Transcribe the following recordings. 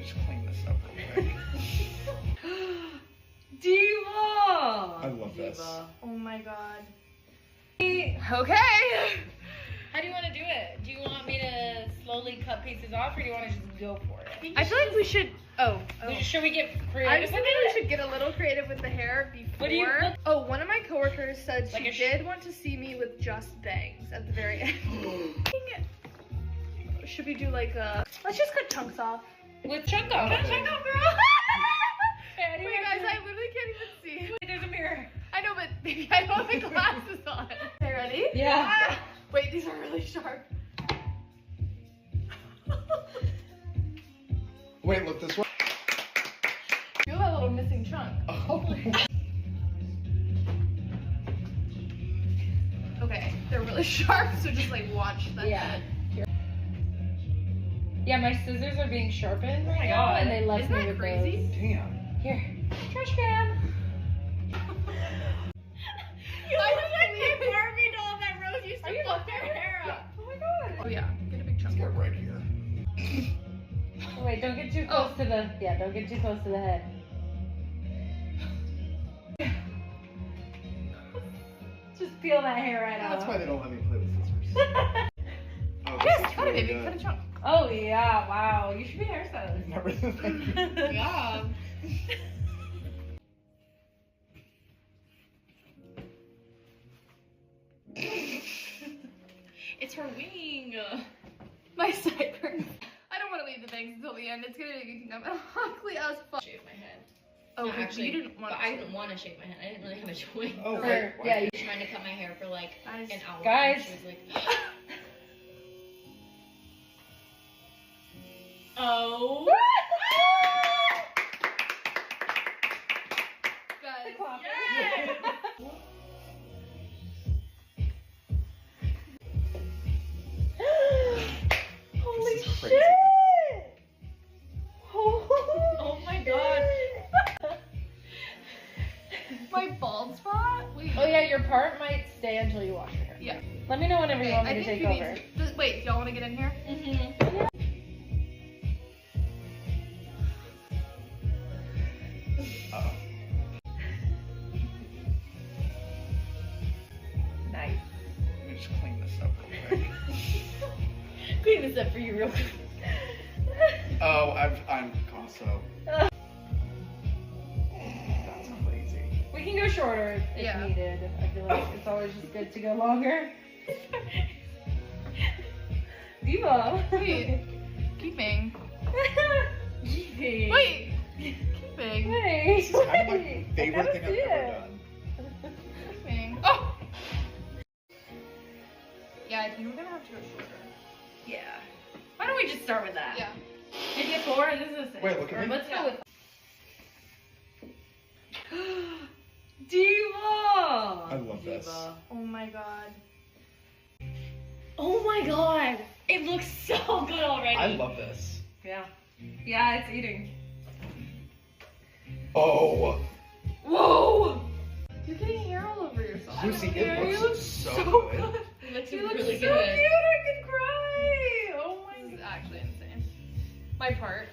just clean this up real quick. Diva! I love this. Oh my god. Okay. How do you want to do it? Do you want me to slowly cut pieces off, or do you want to just go for it? I feel like we should. Should we get creative? I just think we should get a little creative with the hair before. What do you look- Oh, one of my coworkers said Like she did want to see me with just bangs at the very end. Should we do like a? Let's just cut chunks off. With chunk off. Cut a chunk off, girl. Hey, Wait, guys, I literally can't even see. There's a mirror. I know, but baby, I don't have my glasses on. Okay, ready? Yeah. Ah! Wait, these are really sharp. Wait, look this way. Feel that little missing chunk. Oh. Okay, they're really sharp, so just like watch that. Yeah. Yeah, my scissors are being sharpened right my now, God. and they left Isn't me that with crazy? those. Damn. Here, trash can. You look like the Barbie doll that Rose used to pluck their hair up. Oh my god. Oh yeah, get a big chunk. Let's get right here. Oh, wait, don't get too close to the. Yeah, don't get too close to the head. Just peel that hair right out. That's why they don't let me play with scissors. Oh, this Yes, is cut really it, baby. good. Cut a chunk. Oh yeah, wow. You should be a hairstylist. Remember the thing? Yeah. It's her wing. My sideburns. I don't want to leave the bangs until the end. It's gonna make me think I'm ugly as fuck. Shave my head. Oh, No, actually, you didn't want but to. I didn't want to shave my head. I didn't really have a choice. Oh, Or- right. yeah, you were trying to cut my hair for like Guys. an hour. Guys. And she was like, oh. Guys. Yay! Holy This is shit! crazy. Oh my god. My bald spot? Wait. Oh yeah, your part might stay until you wash your hair. Yeah. Let me know whenever you Okay, want me I to think take you over. need to. Wait, y'all want to get in here? Mm-hmm. Uh-oh. Nice. Let me just clean this up real quick. Clean this up for you real quick. Oh, I'm Picasso. That's crazy. We can go shorter if Yeah. needed. I feel like it's always just good to go longer. Diva. Wait. Keeping. Keeping. Wait. Keeping. Wait. This is kind of my wait. favorite I gotta thing I've see ever it. done. Keeping. Oh! Yeah, I think we're gonna have to go shorter. Yeah. Why don't we just start with that? Yeah. Maybe a 4 and this is a 6. Wait, look at Or me. let's Yeah. go with. Diva! I love this. Diva. Oh my god. Oh my god! It looks so good already. I love this. Yeah. Yeah, it's eating. Oh, Whoa! You're getting hair all over yourself. Lucy, Hair, it you looks so good. It looks You look really so good. cute. I could cry. Oh my. This is actually insane. My part.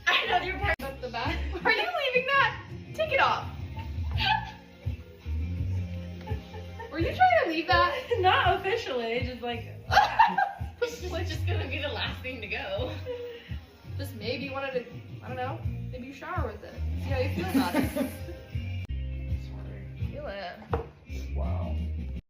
I know your part. That's the back. Are you leaving that? Take it off. Were you trying to leave that? Not officially, just like. Just like, just gonna be the last thing to go. just maybe you wanted to. I don't know. Maybe you shower with it. See how you feel about it.